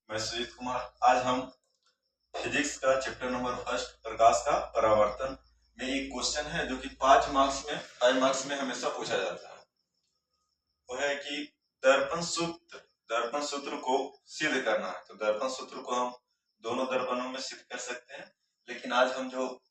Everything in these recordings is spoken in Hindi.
मैं सुजीत कुमार। आज हम फिजिक्स का चैप्टर नंबर फर्स्ट प्रकाश का परावर्तन में एक क्वेश्चन है जो कि 5 मार्क्स में हमेशा पूछा जाता है। वो है कि दर्पण सूत्र को सिद्ध करना है। तो दर्पण सूत्र को हम दोनों दर्पणों में सिद्ध कर सकते हैं, लेकिन आज हम जो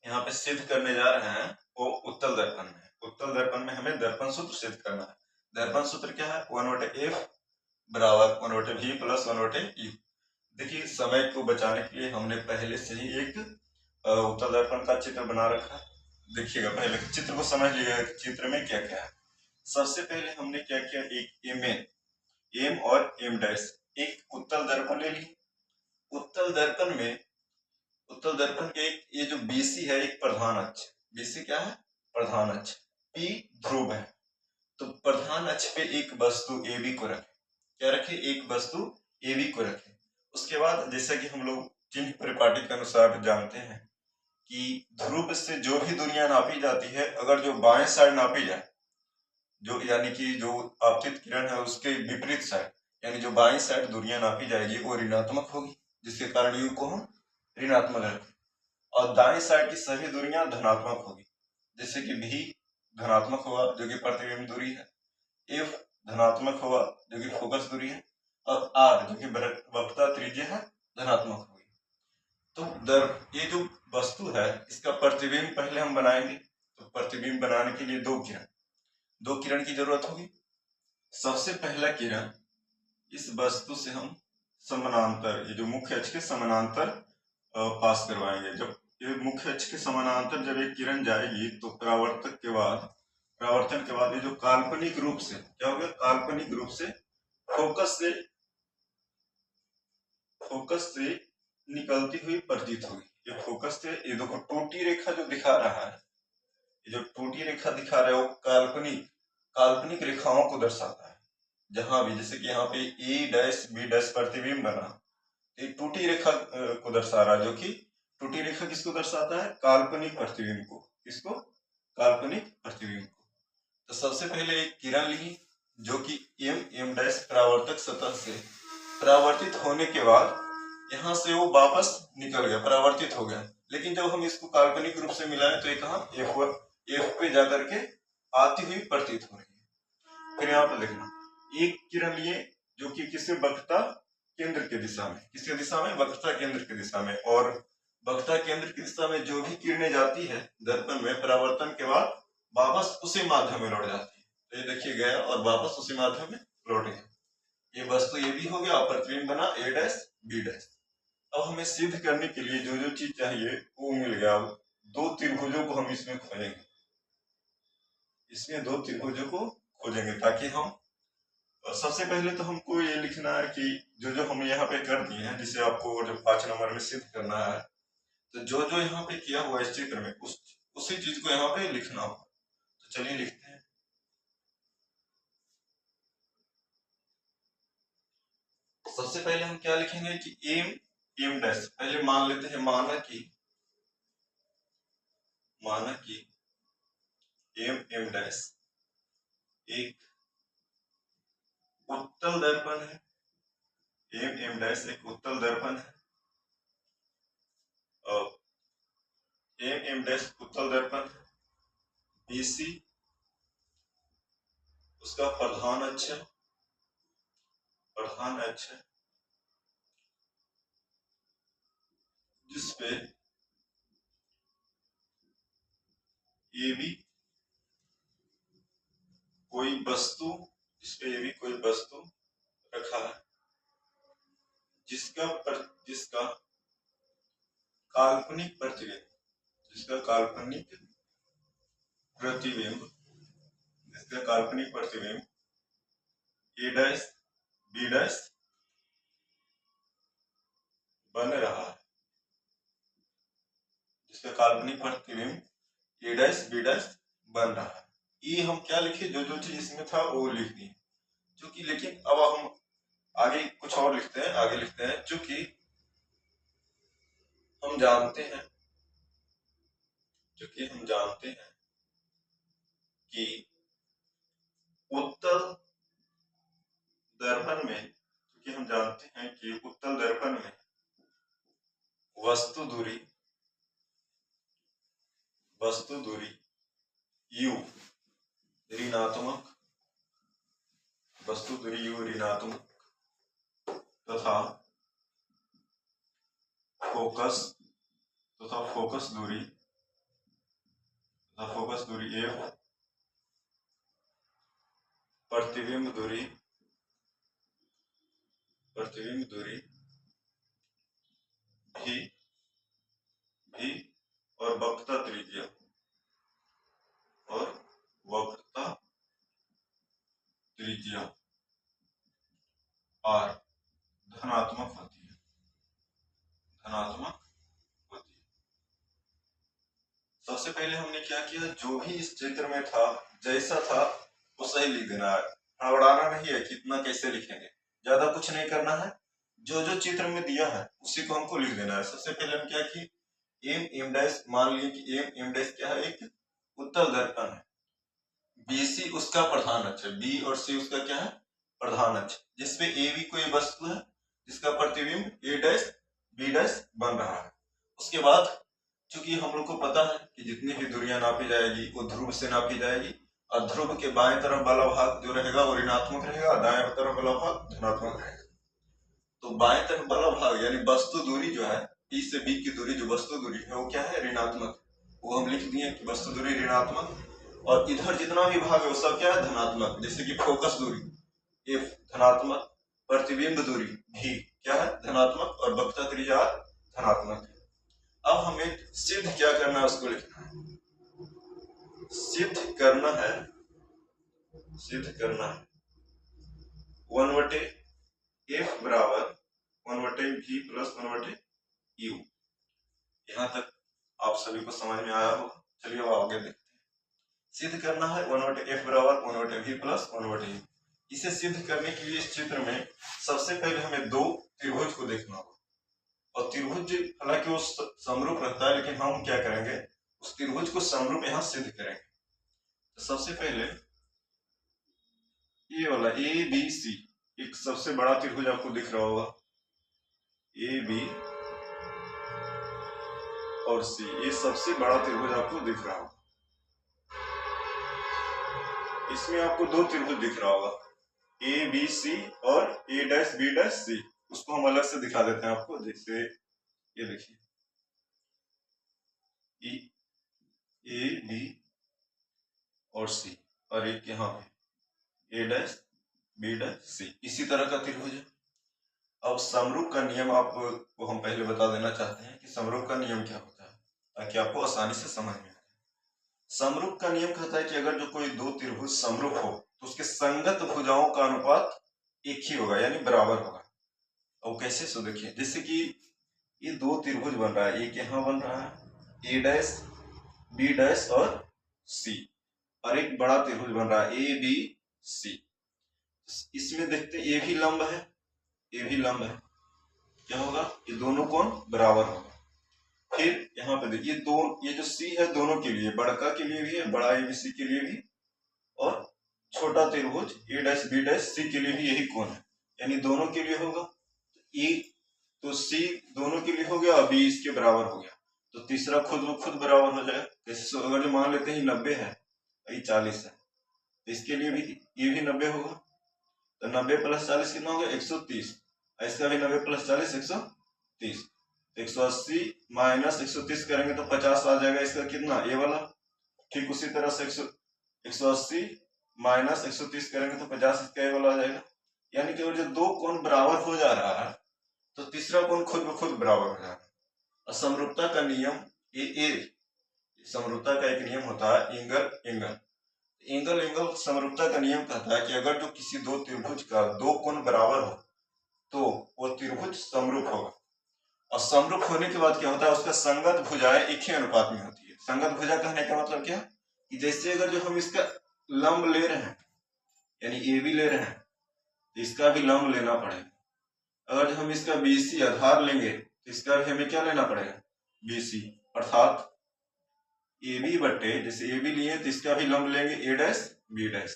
यहाँ पे सिद्ध करने जा रहे हैं वो उत्तल दर्पण में है। उत्तल दर्पण में हमें दर्पण सूत्र सिद्ध करना है। दर्पण सूत्र क्या है? 1/f बराबर 1/v प्लस 1/u। देखिए, समय को बचाने के लिए हमने पहले से ही एक उत्तल दर्पण का चित्र बना रखा है। देखिएगा, पहले चित्र को समझ लीजिएगा चित्र में क्या क्या है। सबसे पहले हमने क्या किया, एक एम और एम डैश एक उत्तल दर्पण ले ली। उत्तल दर्पण के एक ये जो बीसी है, एक प्रधान अक्ष। बीसी क्या है? प्रधान अक्ष। पी ध्रुव है। तो प्रधान अक्ष पे एक वस्तु ए बी को रखे। क्या रखे? एक वस्तु ए बी को रखे। उसके बाद जैसा कि हम लोग चिन्ह परिपाटी के अनुसार जानते हैं कि ध्रुव से जो भी दूरियां नापी जाती है, अगर जो बाएं साइड नापी जाए, जो यानी कि जो आपतित किरण है उसके विपरीत साइड, यानी जो बाएं साइड दूरियां नापी जाएगी वो ऋणात्मक होगी, जिसके कारण यू को हम ऋणात्मक रखें। और दाएं साइड की सभी दूरियां धनात्मक होगी, जैसे कि भी धनात्मक होगा जो कि प्रतिबिंब दूरी है, एफ धनात्मक होगा जो कि फोकस दूरी है, और आर जो कि वक्रता त्रिज्या है धनात्मक होगी। तो ये जो वस्तु है इसका प्रतिबिंब पहले हम बनाएंगे। तो प्रतिबिंब बनाने के लिए दो किरण की जरूरत होगी। सबसे पहला किरण इस वस्तु से हम समानांतर, ये जो मुख्य अक्ष के समानांतर पास करवाएंगे। जब ये मुख्य अक्ष के समानांतर जब एक किरण जाएगी तो परावर्तन के बाद ये जो काल्पनिक रूप से क्या होगा, काल्पनिक रूप से फोकस से निकलती हुई प्रतीत होगी। ये फोकस से, ये देखो टूटी रेखा जो दिखा रहा है, ये जो टूटी रेखा दिखा रहा है वो काल्पनिक रेखाओं को दर्शाता है। जहां भी, जैसे कि यहाँ पे ए डैश बी डैश प्रतिबिंब बना, एक टूटी रेखा को दर्शा रहा है, जो कि टूटी रेखा किसको दर्शाता है? काल्पनिक प्रतिबिंब को। किसको? काल्पनिक प्रतिबिंब को। तो सबसे पहले एक किरण ली जो कि एम डैश परावर्तक सतह से परावर्तित होने के बाद यहाँ से वो वापस निकल गया, परावर्तित हो गया। लेकिन जब हम इसको काल्पनिक रूप से मिलाएं तो ये कहा एफ पे जाकर के आती हुई प्रतीत हो रही है। फिर यहाँ पर देखना, एक किरण लिए जो कि किससे? वक्रता केंद्र के दिशा में। किसके दिशा में? वक्रता केंद्र की दिशा में। और वक्रता केंद्र की दिशा में जो भी किरणें जाती है दर्पण में, परावर्तन के बाद वापस उसी माध्यम में लौट जाती है। तो ये देखिए गया और वापस उसी माध्यम में लौट गया। ये वस्तु ये भी हो गया और प्रतिबिंब बना ए डैश बी डैश। अब हमें सिद्ध करने के लिए जो जो चीज चाहिए वो मिल गया। अब दो त्रिभुजों को हम इसमें खोजेंगे। इसमें दो त्रिभुजों को खोजेंगे ताकि हम, सबसे पहले तो हमको ये लिखना है कि जो जो हम यहाँ पे कर दिए हैं, जिसे आपको जो 5 नंबर में सिद्ध करना है, तो जो जो यहाँ पे किया हुआ इस चित्र में उसी चीज को यहाँ पे लिखना होगा। तो चलिए लिखते हैं। सबसे पहले हम क्या लिखेंगे कि एम डैश, पहले मान लेते हैं, माना कि एम डैश एक उत्तल दर्पण है। एम डैश एक उत्तल दर्पण है और एम डैश उत्तल दर्पण है। बीसी उसका प्रधान अक्ष है, जिसपे ये भी कोई वस्तु रखा है, जिसका काल्पनिक प्रतिबिंब ए डैश बी डैश बन रहा है, जिसका काल्पनिक प्रतिबिंब ए डैश बी डैश बन रहा है। ये हम क्या लिखे? जो जो चीज इसमें था वो लिख दिए। चूंकि, लेकिन अब हम आगे कुछ और लिखते हैं, चूंकि हम जानते हैं कि उत्तल दर्पण वस्तु दूरी u ऋणात्मक, वस्तु दूरी u ऋणात्मक तथा फोकस दूरी f, प्रतिबिंब दूरी v और वक्रता त्रिज्या r धनात्मक होती है। सबसे पहले हमने क्या किया, जो भी इस चित्र में था जैसा था वो सही लिख देना है, हड़बड़ाना नहीं है कितना कैसे लिखेंगे, ज्यादा कुछ नहीं करना है, जो जो चित्र में दिया है उसी को हमको लिख देना है। सबसे पहले हम क्या किए, एम डैश, मान लिए कि एम डैश क्या है, एक उत्तल दर्पण है, BC उसका प्रधान अक्ष है, B और C उसका क्या है, प्रधान अक्ष, जिसपे AB कोई वस्तु है जिसका प्रतिबिंब A डैश B डैश बन रहा है। उसके बाद चूंकि हम लोग को पता है कि जितनी भी दूरियां नापी जाएगी वो ध्रुव से नापी जाएगी, और ध्रुव के बाएं तरफ वाला भाग जो रहेगा वो ऋणात्मक रहेगा, दाएं तरफ वाला भाग धनात्मक रहेगा। तो बाएं तरफ वाला भाग यानी वस्तु दूरी जो है, P से B की दूरी जो वस्तु दूरी है वो क्या है, ऋणात्मक, वो हम लिख दिए कि वस्तु दूरी ऋणात्मक, और इधर जितना भी भाग है वो सब क्या है, धनात्मक, जैसे कि फोकस दूरी F धनात्मक, प्रतिबिंब दूरी V क्या है, धनात्मक, और वक्रता त्रिज्या धनात्मक है। अब हमें सिद्ध क्या करना है, उसको लिखना है, सिद्ध करना है 1/f बराबर 1/v प्लस 1/u। यहाँ तक आप सभी को समझ में आया होगा। चलिए अब आगे देखते हैं। सिद्ध करना है 1/f बराबर 1/v प्लस 1/u। इसे सिद्ध करने के लिए इस चित्र में सबसे पहले हमें दो त्रिभुज को देखना होगा, और त्रिभुज हालांकि वो समरूप रहता है, लेकिन हम क्या करेंगे, उस त्रिभुज को समरूप यहाँ सिद्ध करेंगे। तो सबसे पहले ये वाला ABC, एक सबसे बड़ा त्रिभुज आपको दिख रहा होगा, AB और C, ये सबसे बड़ा त्रिभुज आपको दिख रहा होगा। इसमें आपको दो त्रिभुज दिख रहा होगा, ABC और A dash B dash C। उसको हम अलग से दिखा देते हैं आपको, जैसे ये देखिए A B और C, और एक यहाँ पे A dash B dash C, इसी तरह का त्रिभुज है। अब समरूप का नियम आपको हम पहले बता देना चाहते हैं कि समरूप का नियम क्या होता है, ताकि आपको आसानी से समझ में आए। समरूप का नियम कहता है कि अगर जो कोई दो त्रिभुज समरूप हो तो उसके संगत भुजाओं का अनुपात एक ही होगा, यानी बराबर होगा। अब कैसे, सो देखिए, जैसे कि ये दो त्रिभुज बन रहा है, एक यहाँ बन रहा है A डैश B डैश और C, और एक बड़ा त्रिभुज बन रहा है A B C। इसमें देखते A भी लंब है, क्या होगा, ये दोनों कोण बराबर होगा। फिर यहाँ पे देखिए ये जो C है दोनों के लिए, बड़का के लिए भी है, बड़ा ABC के लिए भी, और छोटा त्रिभुज A dash B dash C के लिए भी यही कोण है, यानी दोनों के लिए होगा। तो C दोनों के लिए हो गया, और B इसके बराबर हो गया, तो तीसरा खुद बराबर हो जाएगा। जैसे अगर जो मान लेते हैं 90 है, ये 40 है, तो इसके लिए भी ये भी 90 होगा, तो 90 प्लस 40 कितना होगा, 130, इसका भी 90 प्लस 40 130, 180 माइनस 130 करेंगे तो 50 आ जाएगा, इसका कितना, ये वाला। ठीक उसी तरह से 180 माइनस 130 करेंगे तो 50 इसका ये वाला आ जाएगा। यानी कि अगर जो दो कोण बराबर हो जा रहा है तो तीसरा कोण खुद ब खुद बराबर हो जा रहा है। और समरूपता का नियम समरूपता का एक नियम होता है एंगल समरूपता का नियम कहता है कि अगर जो किसी दो त्रिभुज का दो कोण बराबर हो तो वो त्रिभुज समरूप होगा। और समरूप होने के बाद क्या होता है, उसका संगत भुजाएं एक ही अनुपात में होती है। संगत भुजा कहने का मतलब क्या, कि जैसे अगर जो हम इसका लंब ले रहे हैं, यानी AB ले रहे हैं, तो इसका भी लंब लेना पड़ेगा। अगर हम इसका BC आधार लेंगे तो इसका भी हमें क्या लेना पड़ेगा, BC, अर्थात AB बटे, जैसे AB लिए तो इसका भी लंब लेंगे A डैश B डैश,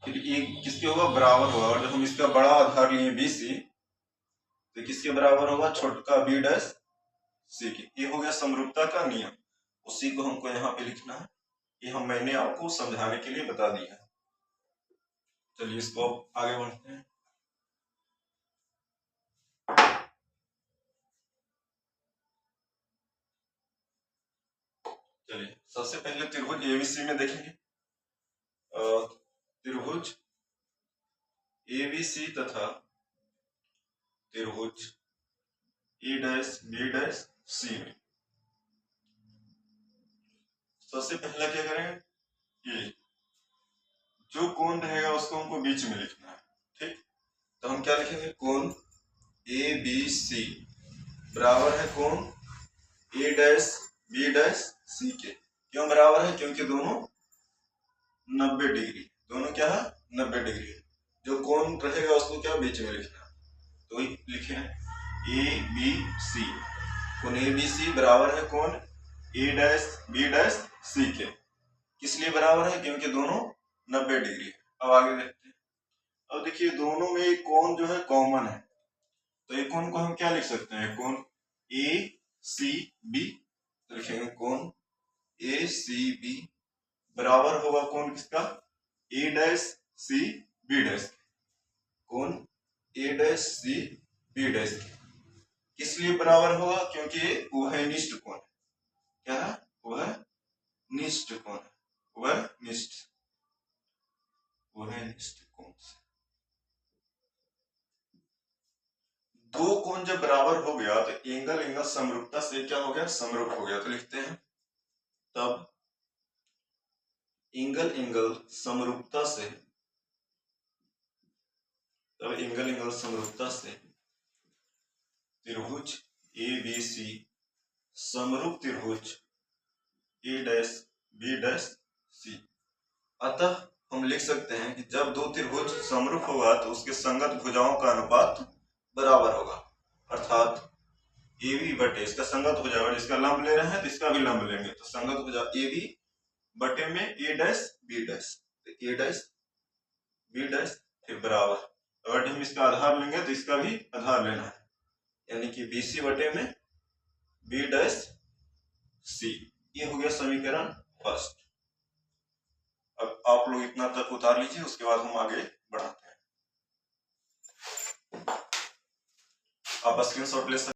फिर ये किसके होगा, बराबर होगा। और जब हम इसका बड़ा आधार लिए BC, तो किसके बराबर होगा, छोटका बी डैश सी के। ये हो गया समरूपता का नियम, उसी को हमको यहाँ पे लिखना है। ये मैंने आपको समझाने के लिए बता दिया है। चलिए इसको आगे बढ़ते हैं। चलिए सबसे पहले त्रिभुज एबीसी में देखेंगे। त्रिभुज एबीसी तथा त्रिभुज ए डैश बी डैश सी में सबसे पहला क्या करें, ये जो कोण रहेगा उसको हमको बीच में लिखना है। ठीक, तो हम क्या लिखेंगे, कोण ए बी सी बराबर है कोण ए डैश बी डैश सी के। क्यों बराबर है, क्योंकि दोनों 90 डिग्री, दोनों क्या है 90 डिग्री। जो कोण रहेगा उसको क्या बीच में लिखना है, तो वही लिखे हैं ए बी सी। कोण ए बी सी बराबर है कोण ए डैश बी डैश सी के। किस लिए बराबर है, क्योंकि दोनों 90 डिग्री है। अब आगे देखते हैं। अब देखिए दोनों में एक कोण जो है कॉमन है, तो एक कोण को हम क्या लिख सकते हैं, कोण ए सी बी। तो लिखेंगे कोण ए सी बी बराबर होगा कोण किसका, ए डैश सी बी डैश। कोण ए डैश सी बी डैश किस लिए बराबर होगा, क्योंकि ये उभयनिष्ठ कोण है। क्या है, उभयनिष्ठ कोण है, उभयनिष्ठ कोण से। दो कोण जब बराबर हो गया तो एंगल एंगल समरूपता से क्या हो गया, समरूप हो गया। तो लिखते हैं तब एंगल एंगल समरूपता से, तब एंगल एंगल समरूपता से त्रिभुज ए बी सी समरूप त्रिभुज ए डैश बी डैश सी। अतः हम लिख सकते हैं कि जब दो त्रिभुज समरूप होगा तो उसके संगत भुजाओं का अनुपात बराबर होगा। अर्थात ए बी बटे इसका संगत भुजा, अगर इसका लंब ले रहे हैं तो इसका भी लंब लेंगे, तो संगत भुजा ए बी बटे में ए डैश बी डैश, ए डैश बी डैश फिर बराबर। अगर हम इसका आधार लेंगे तो इसका भी आधार लेना है, यानी कि बी सी बटे में बी डैश सी। ये हो गया समीकरण फर्स्ट। अब आप लोग इतना तक उतार लीजिए, उसके बाद हम आगे बढ़ाते हैं। आप स्क्रीनशॉट ले सकते हैं।